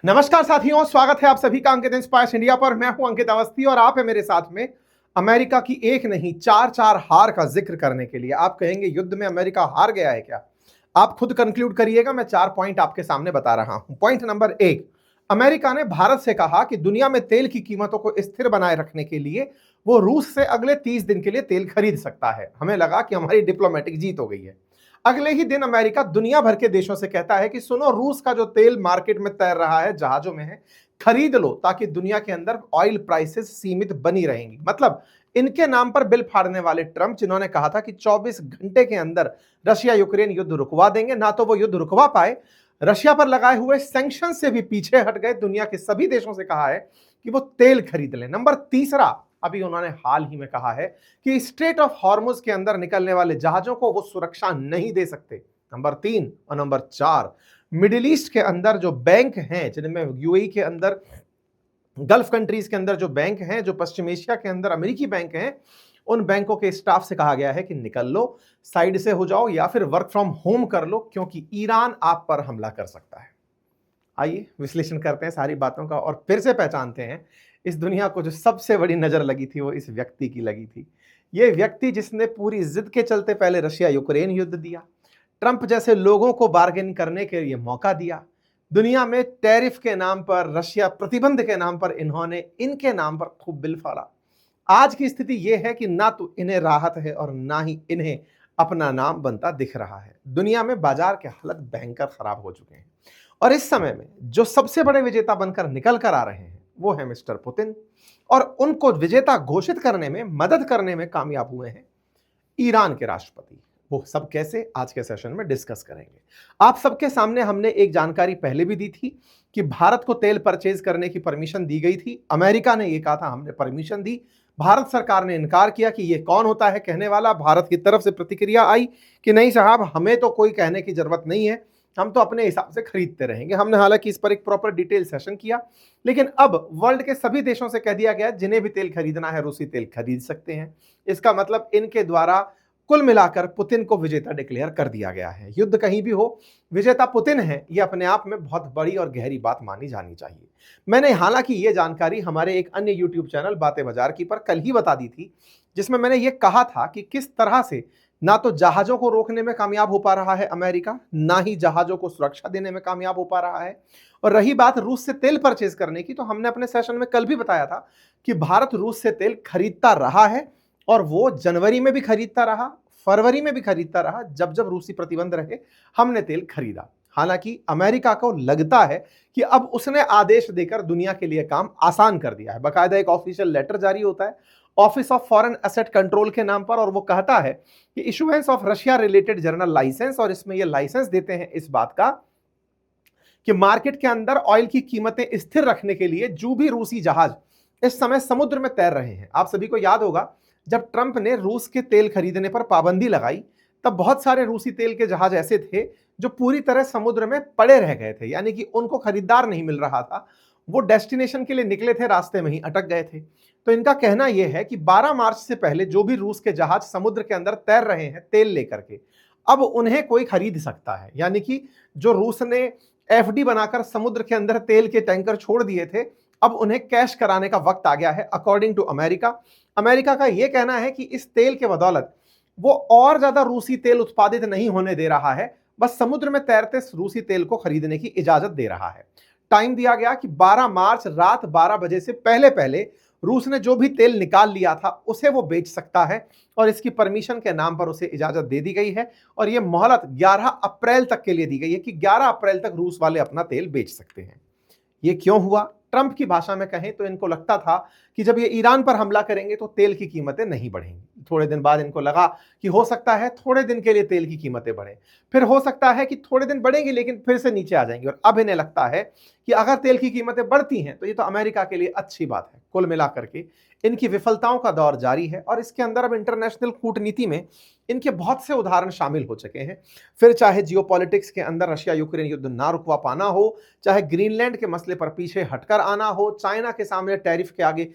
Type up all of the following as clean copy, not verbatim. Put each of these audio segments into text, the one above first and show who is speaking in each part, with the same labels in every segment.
Speaker 1: नमस्कार साथियों, स्वागत है आप सभी का अंकित इंस्पायर्स इंडिया पर। मैं हूं अंकित अवस्थी और आप है मेरे साथ में अमेरिका की एक नहीं चार हार का जिक्र करने के लिए। आप कहेंगे युद्ध में अमेरिका हार गया है क्या? आप खुद कंक्लूड करिएगा। मैं 4 पॉइंट आपके सामने बता रहा हूं। पॉइंट नंबर 1, अमेरिका ने भारत से कहा कि दुनिया में तेल की कीमतों को स्थिर बनाए रखने के लिए वो रूस से अगले 30 दिन के लिए तेल खरीद सकता है। हमें लगा कि हमारी डिप्लोमेटिक जीत हो गई है। अगले ही दिन अमेरिका दुनिया भर के देशों से कहता है कि सुनो, रूस का जो तेल मार्केट में तैर रहा है, जहाजों में है, खरीद लो ताकि दुनिया के अंदर ऑयल प्राइसेस सीमित बनी रहेंगी। मतलब इनके नाम पर बिल फाड़ने वाले ट्रंप, जिन्होंने कहा था कि 24 घंटे के अंदर रशिया यूक्रेन युद्ध रुकवा देंगे, ना तो वो युद्ध रुकवा पाए, रशिया पर लगाए हुए सैंक्शन से भी पीछे हट गए। दुनिया के सभी देशों से कहा है कि वो तेल खरीद लें। नंबर तीसरा, अभी उन्होंने हाल ही में कहा है कि स्ट्रेट ऑफ हॉर्मुज के अंदर निकलने वाले जहाजों को वो सुरक्षा नहीं दे सकते। नंबर 3 और नंबर 4, मिडिल ईस्ट के अंदर जो बैंक हैं, जिनमें यूएई के अंदर, गल्फ कंट्रीज के अंदर जो बैंक हैं, जो पश्चिम एशिया के अंदर अमेरिकी बैंक हैं, उन बैंकों के स्टाफ से कहा गया है कि निकल लो, साइड से हो जाओ या फिर वर्क फ्रॉम होम कर लो, क्योंकि ईरान आप पर हमला कर सकता है। आइए विश्लेषण करते हैं सारी बातों का और फिर से पहचानते हैं इस दुनिया को जो सबसे बड़ी नजर लगी थी वो इस व्यक्ति की लगी थी। ये व्यक्ति जिसने पूरी जिद के चलते पहले रशिया यूक्रेन युद्ध दिया, ट्रंप जैसे लोगों को बार्गेन करने के लिए मौका दिया, दुनिया में टैरिफ के नाम पर, रशिया प्रतिबंध के नाम पर इन्होंने इनके नाम पर खूब बिल फाड़ा। आज की स्थिति यह है कि ना तो इन्हें राहत है और ना ही इन्हें अपना नाम बनता दिख रहा है। दुनिया में बाजार के हालत भयंकर खराब हो चुके हैं और इस समय में जो सबसे बड़े विजेता बनकर निकल कर आ रहे हैं वो है मिस्टर पुतिन, और उनको विजेता घोषित करने में, मदद करने में कामयाब हुए हैं ईरान के राष्ट्रपति। वो सब कैसे, आज के सेशन में डिस्कस करेंगे। आप सबके सामने हमने एक जानकारी पहले भी दी थी कि भारत को तेल परचेज करने की परमिशन दी गई थी। अमेरिका ने ये कहा था हमने परमिशन दी, भारत सरकार ने इनकार किया कि ये कौन होता है कहने वाला। भारत की तरफ से प्रतिक्रिया आई कि नहीं साहब, हमें तो कोई कहने की जरूरत नहीं है, हम तो अपने हिसाब से खरीदते रहेंगे। हमने हालांकि इस पर एक प्रॉपर डिटेल सेशन किया, लेकिन अब वर्ल्ड के सभी देशों से कह दिया गया जिन्हें भी तेल खरीदना है रूसी तेल खरीद सकते हैं। इसका मतलब इनके द्वारा कुल मिलाकर पुतिन को विजेता डिक्लेयर कर दिया गया है। युद्ध कहीं भी हो, विजेता पुतिन है, यह अपने आप में बहुत बड़ी और गहरी बात मानी जानी चाहिए। मैंने हालांकि ये जानकारी हमारे एक अन्य यूट्यूब चैनल बातें बाजार की पर कल ही बता दी थी, जिसमें मैंने ये कहा था कि किस तरह से ना तो जहाजों को रोकने में कामयाब हो पा रहा है अमेरिका, ना ही जहाजों को सुरक्षा देने में कामयाब हो पा रहा है। और रही बात रूस से तेल परचेज करने की, तो हमने अपने सेशन में कल भी बताया था कि भारत रूस से तेल खरीदता रहा है और वो जनवरी में भी खरीदता रहा, फरवरी में भी खरीदता रहा। जब जब रूसी प्रतिबंध रहे हमने तेल खरीदा। हालांकि अमेरिका को लगता है कि अब उसने आदेश देकर दुनिया के लिए काम आसान कर दिया है। बाकायदा एक ऑफिशियल लेटर जारी होता है office of foreign asset control के नाम पर, और वो कहता है कि issuance of Russia related general licence, और इसमें ये लाइसेंस देते हैं इस बात का कि मार्केट के अंदर ऑयल की कीमतें स्थिर रखने के लिए जो भी रूसी जहाज इस समय समुद्र में तैर रहे हैं। आप सभी को याद होगा जब ट्रंप ने रूस के तेल खरीदने पर पाबंदी लगाई, तब बहुत सारे रूसी तेल के जहाज ऐसे थे जो पूरी तरह समुद्र में पड़े रह गए थे, यानी कि उनको खरीदार नहीं मिल रहा था। वो डेस्टिनेशन के लिए निकले थे, रास्ते में ही अटक गए थे। तो इनका कहना यह है कि 12 मार्च से पहले जो भी रूस के जहाज समुद्र के अंदर तैर रहे हैं तेल लेकर के, अब उन्हें कोई खरीद सकता है। यानी कि जो रूस ने एफडी बनाकर समुद्र के अंदर तेल के टैंकर छोड़ दिए थे, अब उन्हें कैश कराने का वक्त आ गया है अकॉर्डिंग टू अमेरिका। अमेरिका का यह कहना है कि इस तेल के बदौलत वो और ज्यादा रूसी तेल उत्पादित नहीं होने दे रहा है, बस समुद्र में तैरते रूसी तेल को खरीदने की इजाजत दे रहा है। टाइम दिया गया कि 12 मार्च रात 12 बजे से पहले पहले रूस ने जो भी तेल निकाल लिया था उसे वो बेच सकता है, और इसकी परमिशन के नाम पर उसे इजाजत दे दी गई है। और यह मोहलत 11 अप्रैल तक के लिए दी गई है कि 11 अप्रैल तक रूस वाले अपना तेल बेच सकते हैं। ये क्यों हुआ? ट्रंप की भाषा में कहें तो इनको लगता था कि जब ये ईरान पर हमला करेंगे तो तेल की कीमतें नहीं बढ़ेंगी। थोड़े दिन बाद इनको लगा कि हो सकता है थोड़े दिन के लिए तेल की कीमतें बढ़े, फिर हो सकता है कि थोड़े दिन बढ़ेंगी लेकिन फिर से नीचे आ जाएंगी, और अब इन्हें लगता है कि अगर तेल की कीमतें बढ़ती हैं तो ये तो अमेरिका के लिए अच्छी बात है। कुल मिलाकर के इनकी विफलताओं का दौर जारी है, और इसके अंदर अब इंटरनेशनल कूटनीति में इनके बहुत से उदाहरण शामिल हो चुके हैं। फिर चाहे जियोपॉलिटिक्स के अंदर रशिया यूक्रेन युद्ध ना रुकवा पाना हो, चाहे ग्रीनलैंड के मसले पर पीछे हटकर आना हो, चाइना के सामने टैरिफ के आगे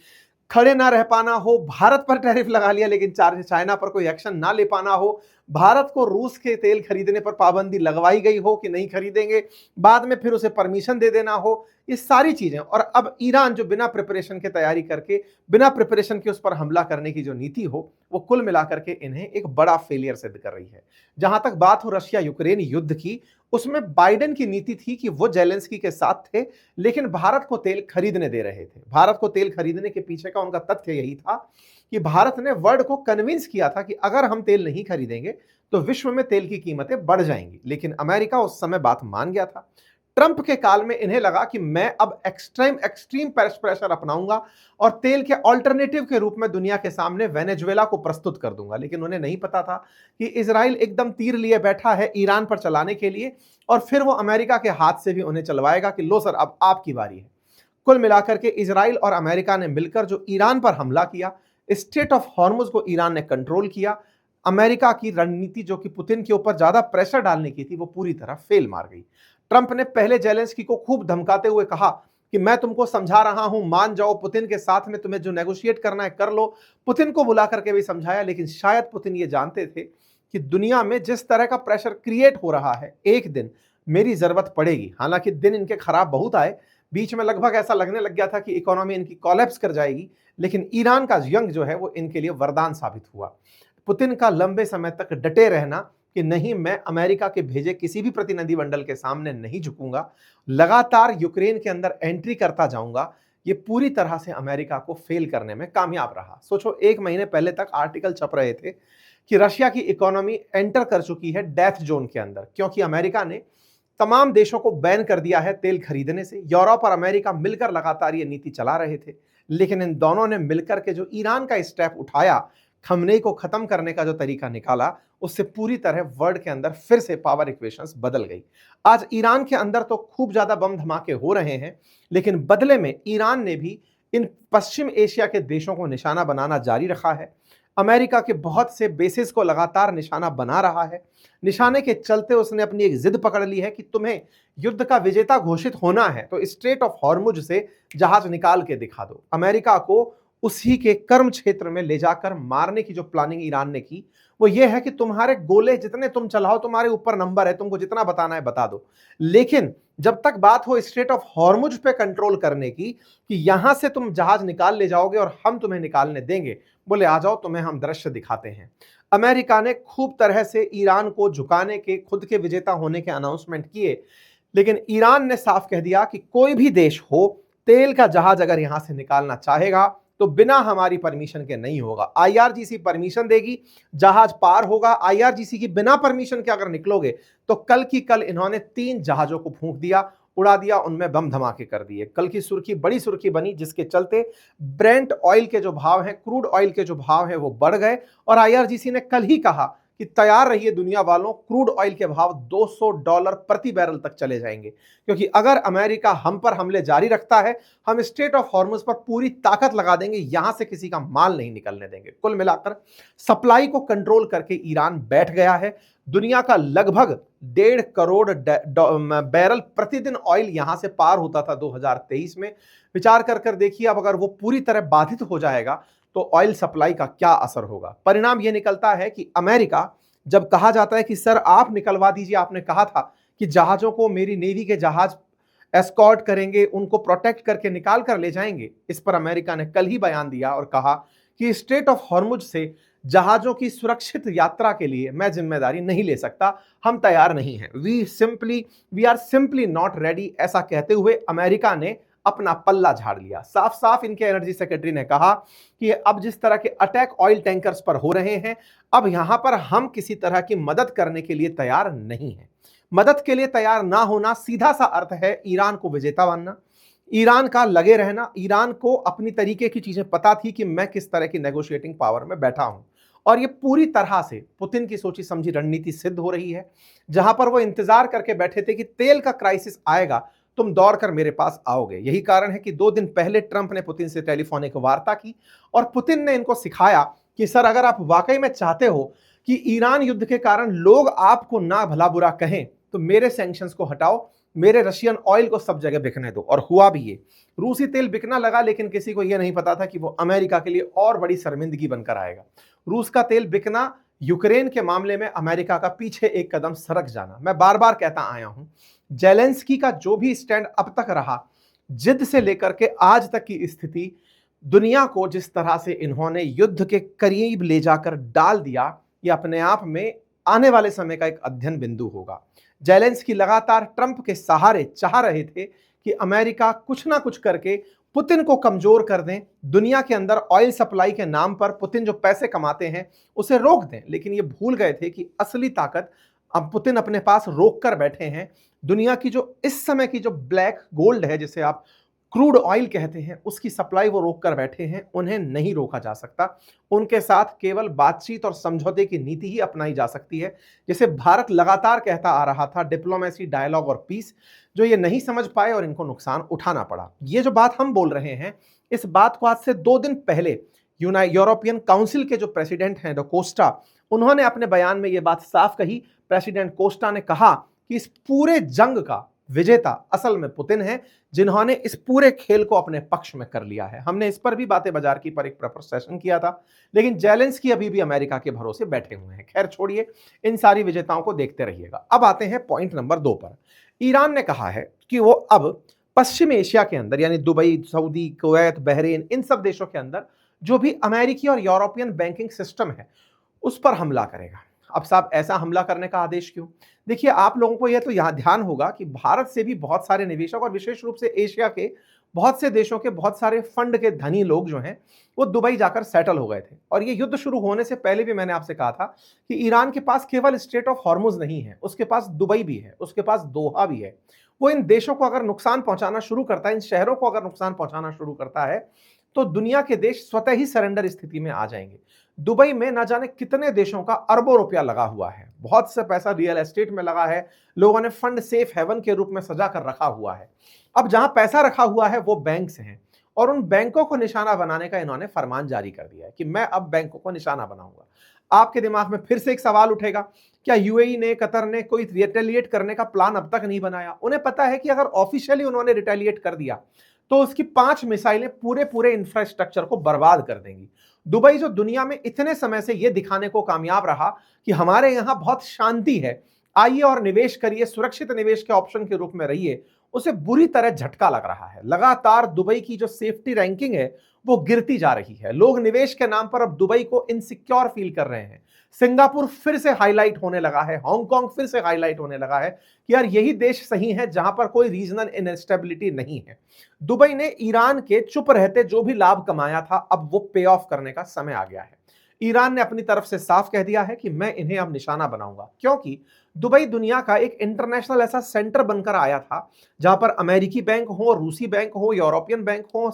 Speaker 1: खड़े ना रह पाना हो, भारत पर टैरिफ लगा लिया लेकिन चाइना पर कोई एक्शन ना ले पाना हो, भारत को रूस के तेल खरीदने पर पाबंदी लगवाई गई हो कि नहीं खरीदेंगे, बाद में फिर उसे परमिशन दे देना हो, ये सारी चीजें। और अब ईरान जो बिना प्रिपरेशन के तैयारी करके, बिना प्रिपरेशन के उस पर हमला करने की जो नीति हो, वो कुल मिलाकर के इन्हें एक बड़ा फेलियर सिद्ध कर रही है। जहां तक बात हो रशिया यूक्रेन युद्ध की, उसमें बाइडेन की नीति थी कि वो जेलेंस्की के साथ थे लेकिन भारत को तेल खरीदने दे रहे थे। भारत को तेल खरीदने के पीछे का उनका तथ्य यही था कि भारत ने वर्ल्ड को कन्विंस किया था कि अगर हम तेल नहीं खरीदेंगे तो विश्व में तेल की कीमतें बढ़ जाएंगी। लेकिन अमेरिका उस समय बात मान गया था। ट्रंप के काल में इन्हें लगा कि मैं अब एक्सट्रीम प्रेशर अपनाऊंगा और तेल के ऑल्टरनेटिव के रूप में दुनिया के सामने वेनेजुएला को प्रस्तुत कर दूंगा। लेकिन उन्हें नहीं पता था कि इजराइल एकदम तीर लिए बैठा है ईरान पर चलाने के लिए और फिर वो अमेरिका के हाथ से भी उन्हें चलवाएगा कि लो सर अब आपकी बारी है। कुल मिलाकर के इजराइल और अमेरिका ने मिलकर जो ईरान पर हमला किया, स्ट्रेट ऑफ हॉर्मुज को ईरान ने कंट्रोल किया। अमेरिका की रणनीति जो कि पुतिन के ऊपर ज्यादा प्रेशर डालने की थी, वो पूरी तरह फेल मार गई। ट्रंप ने पहले जेलेंस्की को खूब धमकाते हुए कहा कि मैं तुमको समझा रहा हूं, मान जाओ, पुतिन के साथ में तुम्हें जो नेगोशिएट करना है कर लो। पुतिन को बुला करके भी समझाया, लेकिन शायद पुतिन ये जानते थे कि दुनिया में जिस तरह का प्रेशर क्रिएट हो रहा है, एक दिन मेरी जरूरत पड़ेगी। हालांकि दिन इनके खराब बहुत आए, बीच में लगभग ऐसा लगने लग गया था कि इकोनॉमी इनकी कोलैप्स कर जाएगी, लेकिन ईरान का जंग जो है वो इनके लिए वरदान साबित हुआ। पुतिन का लंबे समय तक डटे रहना कि नहीं, मैं अमेरिका के भेजे किसी भी प्रतिनिधि मंडल के सामने नहीं झुकूंगा, लगातार यूक्रेन के अंदर एंट्री करता जाऊंगा, ये पूरी तरह से अमेरिका को फेल करने में कामयाब रहा। सोचो, 1 महीने पहले तक आर्टिकल छप रहे थे कि रशिया की इकोनॉमी एंटर कर चुकी है डेथ जोन के अंदर, क्योंकि अमेरिका ने तमाम देशों को बैन कर दिया है तेल खरीदने से। यूरोप और अमेरिका मिलकर लगातार ये नीति चला रहे थे, लेकिन इन दोनों ने मिलकर के जो ईरान का स्टेप उठाया, खमनेई को खत्म करने का जो तरीका निकाला, उससे पूरी तरह वर्ल्ड के अंदर फिर से पावर इक्वेशंस बदल गई। आज ईरान के अंदर तो खूब ज्यादा बम धमाके हो रहे हैं, लेकिन बदले में ईरान ने भी इन पश्चिम एशिया के देशों को निशाना बनाना जारी रखा है। अमेरिका के बहुत से बेसिस को लगातार निशाना बना रहा है। निशाने के चलते उसने अपनी एक जिद पकड़ ली है कि तुम्हें युद्ध का विजेता घोषित होना है तो स्ट्रेट ऑफ हॉर्मुज से जहाज निकाल के दिखा दो। अमेरिका को उसी के कर्म क्षेत्र में ले जाकर मारने की जो प्लानिंग ईरान ने की, वो ये है कि तुम्हारे गोले जितने तुम चलाओ, तुम्हारे ऊपर नंबर है, तुमको जितना बताना है बता दो, लेकिन जब तक बात हो स्ट्रेट ऑफ हॉर्मुज पे कंट्रोल करने की कि यहां से तुम जहाज निकाल ले जाओगे और हम तुम्हें निकालने देंगे, बोले आ जाओ, तुम्हें हम दृश्य दिखाते हैं। अमेरिका ने खूब तरह से ईरान को झुकाने के, खुद के विजेता होने के अनाउंसमेंट किए, लेकिन ईरान ने साफ कह दिया कि कोई भी देश हो, तेल का जहाज अगर यहां से निकालना चाहेगा तो बिना हमारी परमिशन के नहीं होगा। आईआरजीसी परमिशन देगी, जहाज पार होगा। आईआरजीसी की बिना परमिशन के अगर निकलोगे तो कल की कल इन्होंने 3 जहाजों को फूंक दिया, उड़ा दिया, उनमें बम धमाके कर दिए। कल की सुर्खी बड़ी सुर्खी बनी, जिसके चलते ब्रेंट ऑयल के जो भाव हैं, क्रूड ऑयल के जो भाव हैं, वो बढ़ गए। और आईआरजीसी ने कल ही कहा कि तैयार रहिए दुनिया वालों, क्रूड ऑयल के भाव $200 प्रति बैरल तक चले जाएंगे, क्योंकि अगर अमेरिका हम पर हमले जारी रखता है, हम स्ट्रेट ऑफ हॉर्मुज पर पूरी ताकत लगा देंगे, यहां से किसी का माल नहीं निकलने देंगे। कुल मिलाकर सप्लाई को कंट्रोल करके ईरान बैठ गया है। दुनिया का लगभग 1.5 करोड़ बैरल प्रतिदिन ऑयल यहां से पार होता था 2023 में। विचार कर देखिए, अब अगर वो पूरी तरह बाधित हो जाएगा तो ऑयल सप्लाई का क्या असर होगा। परिणाम यह निकलता है कि अमेरिका, जब कहा जाता है कि सर आप निकलवा दीजिए, आपने कहा था कि जहाजों को मेरी नेवी के जहाज एस्कॉर्ट करेंगे, उनको प्रोटेक्ट करके निकाल कर ले जाएंगे, इस पर अमेरिका ने कल ही बयान दिया और कहा कि स्ट्रेट ऑफ हॉर्मुज से जहाजों की सुरक्षित यात्रा के लिए मैं जिम्मेदारी नहीं ले सकता, हम तैयार नहीं हैं, we are simply not ready. ऐसा कहते हुए अमेरिका ने अपना पल्ला झाड़ लिया। साफ साफ इनके एनर्जी सेक्रेटरी ने कहा कि अब जिस तरह के अटैक ऑयल टैंकर्स पर हो रहे हैं, अब यहां पर हम किसी तरह की मदद करने के लिए तैयार नहीं हैं। मदद के लिए तैयार ना होना सीधा सा अर्थ है ईरान को विजेता मानना, ईरान का लगे रहना। ईरान को अपनी तरीके की चीजें पता थी कि मैं किस तरह की नेगोशिएटिंग पावर में बैठा हूं, और ये पूरी तरह से पुतिन की सोची समझी रणनीति सिद्ध हो रही है। जहां पर वो इंतजार करके बैठे थे कि तेल का क्राइसिस आएगा, तुम दौड़ कर मेरे पास आओगे। यही कारण है कि 2 दिन पहले ट्रंप ने पुतिन से टेलीफोनिक वार्ता की और पुतिन ने इनको सिखाया कि सर, अगर आप वाकई में चाहते हो कि ईरान युद्ध के कारण लोग आपको ना भला बुरा कहें, तो मेरे सैंक्शंस को हटाओ, मेरे रशियन ऑयल को सब जगह बिकने दो। और हुआ भी ये, रूसी तेल बिकना लगा, लेकिन किसी को यह नहीं पता था कि वो अमेरिका के लिए और बड़ी शर्मिंदगी बनकर आएगा। रूस का तेल बिकना, यूक्रेन के मामले में अमेरिका का पीछे एक कदम सरक जाना। मैं बार बार कहता आया हूं, जेलेंस्की का जो भी स्टैंड अब तक रहा, जिद से लेकर के आज तक की स्थिति, दुनिया को जिस तरह से इन्होंने युद्ध के करीब ले जाकर डाल दिया, ये अपने आप में आने वाले समय का एक अध्ययन बिंदु होगा। जेलेंस्की लगातार ट्रंप के सहारे चाह रहे थे कि अमेरिका कुछ ना कुछ करके पुतिन को कमजोर कर दें, दुनिया के अंदर ऑयल सप्लाई के नाम पर पुतिन जो पैसे कमाते हैं उसे रोक दें। लेकिन ये भूल गए थे कि असली ताकत अब पुतिन अपने पास रोक कर बैठे हैं। दुनिया की जो इस समय की जो ब्लैक गोल्ड है, जिसे आप क्रूड ऑयल कहते हैं, उसकी सप्लाई वो रोक कर बैठे हैं। उन्हें नहीं रोका जा सकता। उनके साथ केवल बातचीत और समझौते की नीति ही अपनाई जा सकती है, जिसे भारत लगातार कहता आ रहा था, डिप्लोमेसी, डायलॉग और पीस, जो ये नहीं समझ पाए और इनको नुकसान उठाना पड़ा। ये जो बात हम बोल रहे हैं, इस बात को आज से 2 दिन पहले यूरोपियन काउंसिल के जो प्रेसिडेंट हैं डो कोस्टा, उन्होंने अपने बयान में ये बात साफ कही। प्रेसिडेंट कोस्टा ने कहा कि इस पूरे जंग का विजेता असल में पुतिन है, जिन्होंने इस पूरे खेल को अपने पक्ष में कर लिया है। हमने इस पर भी बातें बाजार की पर एक प्रॉपर सेशन किया था, लेकिन जेलेंस्की अभी भी अमेरिका के भरोसे बैठे हुए हैं। खैर छोड़िए, इन सारी विजेताओं को देखते रहिएगा। अब आते हैं पॉइंट नंबर 2 पर। ईरान ने कहा है कि वो अब पश्चिम एशिया के अंदर, यानी दुबई, सऊदी, कुवैत, बहरीन, इन सब देशों के अंदर जो भी अमेरिकी और यूरोपियन बैंकिंग सिस्टम है, उस पर हमला करेगा। अब साहब, ऐसा हमला करने का आदेश क्यों? देखिए, आप लोगों को यह तो यहाँ ध्यान होगा कि भारत से भी बहुत सारे निवेशक और विशेष रूप से एशिया के बहुत से देशों के बहुत सारे फंड के धनी लोग जो हैं, वो दुबई जाकर सेटल हो गए थे। और ये युद्ध शुरू होने से पहले भी मैंने आपसे कहा था कि ईरान के पास केवल स्ट्रेट ऑफ हॉर्मुज नहीं है, उसके पास दुबई भी है, उसके पास दोहा भी है। वो इन देशों को अगर नुकसान पहुंचाना शुरू करता है, इन शहरों को अगर नुकसान पहुंचाना शुरू करता है, तो दुनिया के देश स्वतः ही सरेंडर स्थिति में आ जाएंगे। दुबई में ना जाने कितने देशों का अरबों रुपया लगा हुआ है, बहुत से पैसा रियल एस्टेट में लगा है, लोगों ने फंड सेफ हेवन के रूप में सजा कर रखा हुआ है। अब जहां पैसा रखा हुआ है वो बैंक्स हैं, और उन बैंकों को निशाना बनाने का इन्होंने फरमान जारी कर दिया है कि मैं अब बैंकों को निशाना बनाऊंगा। आपके दिमाग में फिर से एक सवाल उठेगा, क्या यूएई ने, कतर ने कोई रिटेलिएट करने का प्लान अब तक नहीं बनाया? उन्हें पता है कि अगर ऑफिशियली उन्होंने रिटेलिएट कर दिया तो उसकी 5 मिसाइलें पूरे इंफ्रास्ट्रक्चर को बर्बाद कर देंगी। दुबई जो दुनिया में इतने समय से यह दिखाने को कामयाब रहा कि हमारे यहां बहुत शांति है, आइए और निवेश करिए, सुरक्षित निवेश के ऑप्शन के रूप में रहिए, उसे बुरी तरह झटका लग रहा है। लगातार दुबई की जो सेफ्टी रैंकिंग है वो गिरती जा रही है। लोग निवेश के नाम पर अब दुबई को इनसिक्योर फील कर रहे हैं। सिंगापुर फिर से हाईलाइट होने लगा है, हांगकांग फिर से हाईलाइट होने लगा है कि यार यही देश सही है जहां पर कोई रीजनल इनस्टेबिलिटी नहीं है। दुबई ने ईरान के चुप रहते जो भी लाभ कमाया था, अब वो पे ऑफ करने का समय आ गया है। ईरान ने अपनी तरफ से साफ कह दिया है कि मैं इन्हें अब निशाना बनाऊंगा, क्योंकि दुबई दुनिया का एक इंटरनेशनल ऐसा सेंटर बनकर आया था जहां पर अमेरिकी बैंक हो, रूसी बैंक हो, यूरोपियन बैंक हो,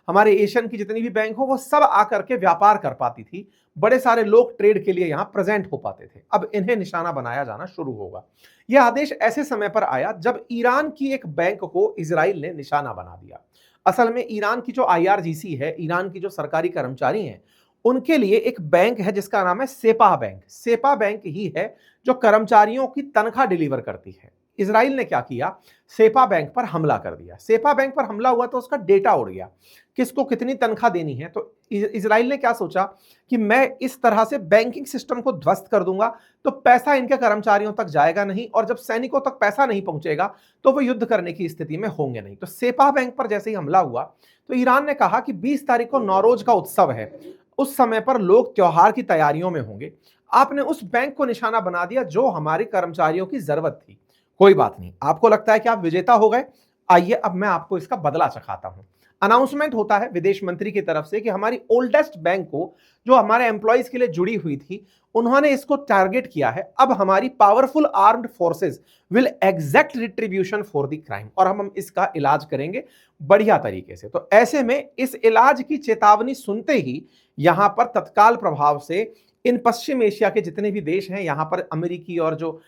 Speaker 1: हमारे एशियन की जितनी भी बैंक हो, वो सब आकर के व्यापार कर पाती थी। बड़े सारे लोग ट्रेड के लिए यहां प्रेजेंट हो पाते थे। अब इन्हें निशाना बनाया जाना शुरू होगा। यह आदेश ऐसे समय पर आया जब ईरान की एक बैंक को इजराइल ने निशाना बना दिया। असल में ईरान की जो IRGC है, ईरान की जो सरकारी कर्मचारी हैं, उनके लिए एक बैंक है जिसका नाम है सेपा बैंक। सेपा बैंक ही है जो कर्मचारियों की तनख्वाह डिलीवर करती है। इजराइल ने क्या किया? सेपा बैंक पर हमला कर दिया। सेपा बैंक पर हमला हुआ तो उसका डेटा उड़ गया, किसको कितनी तनख्वाह देनी है। तो इजराइल ने क्या सोचा कि मैं इस तरह से बैंकिंग सिस्टम को ध्वस्त कर दूंगा तो पैसा इनके कर्मचारियों तक जाएगा नहीं, और जब सैनिकों तक पैसा नहीं पहुंचेगा तो वो युद्ध करने की स्थिति में होंगे नहीं। तो सेपा बैंक पर जैसे ही हमला हुआ तो ईरान ने कहा कि 20 तारीख को नौरोज का उत्सव है, उस समय पर लोग त्योहार की तैयारियों में होंगे, आपने उस बैंक को निशाना बना दिया जो हमारे कर्मचारियों की जरूरत थी। कोई बात नहीं, आपको लगता है कि आप विजेता हो गए, आइए अब मैं आपको इसका बदला चखाता हूं। अनाउंसमेंट होता है विदेश मंत्री की तरफ से कि हमारी ओल्डेस्ट बैंक को, जो हमारे एम्प्लॉइज के लिए जुड़ी हुई थी, उन्होंने इसको टारगेट किया है। अब हमारी powerful armed forces will exact retribution for the crime, और हम इसका इलाज करेंगे बढ़िया तरीके से। तो ऐसे में इस इलाज की चेतावनी सुनते ही यहां पर तत्काल प्रभाव से इन पश्चिम एशिया के जितने भी देश हैं, यहां पर अमेरिकी और जो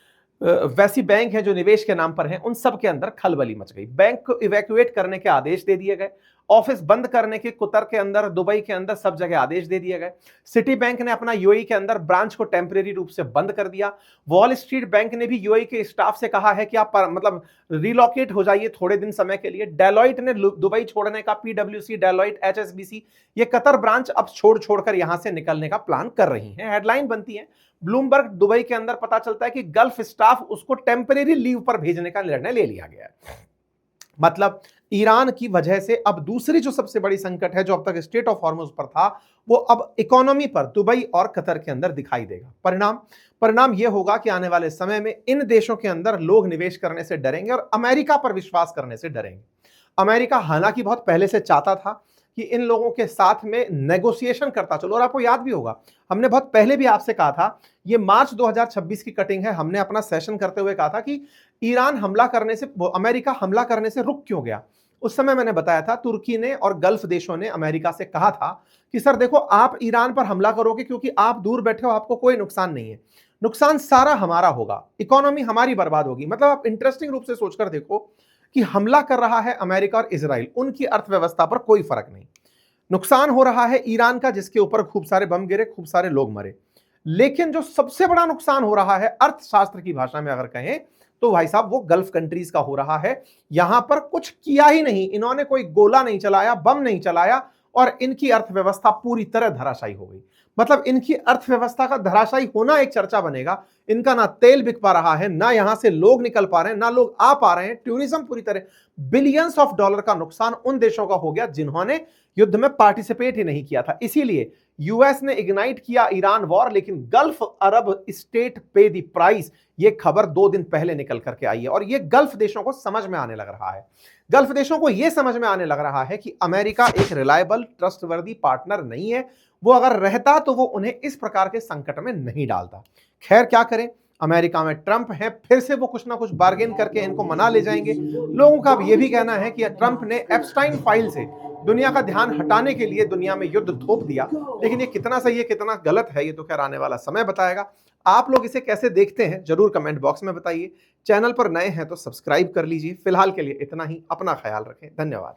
Speaker 1: वैसी बैंक है जो निवेश के नाम पर हैं, उन सब के अंदर खलबली मच गई। बैंक को इवैक्यूएट करने के आदेश दे दिए गए ऑफिस बंद करने के कुतर के अंदर, दुबई के अंदर सब जगह आदेश दे दिए गए। सिटी बैंक ने अपना यूएई के अंदर ब्रांच को टेम्परेरी रूप से बंद कर दिया। वॉल स्ट्रीट बैंक ने भी यूएई के स्टाफ से कहा है कि आप मतलब रिलोकेट हो जाइए थोड़े दिन समय के लिए। डेलॉइट ने दुबई छोड़ने का, पीडब्ल्यूसी, डेलॉइट, एचएसबीसी, ये कतर ब्रांच अब छोड़कर यहां से निकलने का प्लान कर रही हैं। हेडलाइन बनती है, ब्लूमबर्ग दुबई के अंदर पता चलता है कि गल्फ स्टाफ उसको टेम्परेरी लीव पर भेजने का निर्णय ले लिया गया है। मतलब ईरान की वजह से अब दूसरी जो सबसे बड़ी संकट है, जो अब तक स्टेट ऑफ हॉर्मुज पर था, वो अब इकोनॉमी पर दुबई और कतर के अंदर दिखाई देगा। परिणाम यह होगा कि आने वाले समय में इन देशों के अंदर लोग निवेश करने से डरेंगे और अमेरिका पर विश्वास करने से डरेंगे। अमेरिका हालांकि बहुत पहले से चाहता था कि इन लोगों के साथ में नेगोशिएशन करता चलो, और आपको याद भी होगा हमने बहुत पहले भी आपसे कहा था, ये मार्च 2026 की कटिंग है, हमने अपना सेशन करते हुए कहा था कि ईरान हमला करने से, अमेरिका हमला करने से रुक क्यों गया। उस समय मैंने बताया था तुर्की ने और गल्फ देशों ने अमेरिका से कहा था कि सर देखो, आप ईरान पर हमला करोगे क्योंकि आप दूर बैठे हो, आपको कोई नुकसान नहीं है, नुकसान सारा हमारा होगा, इकोनॉमी हमारी बर्बाद होगी। मतलब आप इंटरेस्टिंग रूप से सोचकर देखो कि हमला कर रहा है अमेरिका और इजराइल, उनकी अर्थव्यवस्था पर कोई फर्क नहीं। नुकसान हो रहा है ईरान का, जिसके ऊपर खूब सारे बम गिरे, खूब सारे लोग मरे। लेकिन जो सबसे बड़ा नुकसान हो रहा है अर्थशास्त्र की भाषा में अगर कहें तो भाई साहब, वो गल्फ कंट्रीज का हो रहा है। यहां पर कुछ किया ही नहीं, इन्होंने कोई गोला नहीं चलाया, बम नहीं चलाया, और इनकी अर्थव्यवस्था पूरी तरह धराशायी हो गई। मतलब इनकी अर्थव्यवस्था का धराशायी होना एक चर्चा बनेगा। इनका ना तेल बिक पा रहा है, ना यहां से लोग निकल पा रहे हैं, ना लोग आ पा रहे हैं, टूरिज्म पूरी तरह, बिलियंस ऑफ डॉलर का नुकसान उन देशों का हो गया जिन्होंने युद्ध में पार्टिसिपेट ही नहीं किया था। इसीलिए यूएस ने इग्नाइट किया ईरान वॉर, लेकिन गल्फ अरब स्टेट पे द प्राइस, ये खबर 2 दिन पहले निकल करके आई है। और ये गल्फ देशों को समझ में आने लग रहा है, गल्फ देशों को यह समझ में आने लग रहा है कि अमेरिका एक रिलायबल, ट्रस्टवर्दी पार्टनर नहीं है। वो अगर रहता तो वो उन्हें इस प्रकार के संकट में नहीं डालता। खैर क्या करें, अमेरिका में ट्रंप है, फिर से वो कुछ ना कुछ बार्गेन करके इनको मना ले जाएंगे। लोगों का अब यह भी कहना है कि ट्रंप ने एप्स्टाइन फाइल से दुनिया का ध्यान हटाने के लिए दुनिया में युद्ध थोप दिया। लेकिन ये कितना सही है, कितना गलत है, ये तो खैर आने वाला समय बताएगा। आप लोग इसे कैसे देखते हैं जरूर कमेंट बॉक्स में बताइए। चैनल पर नए हैं तो सब्सक्राइब कर लीजिए। फिलहाल के लिए इतना ही, अपना ख्याल रखें, धन्यवाद।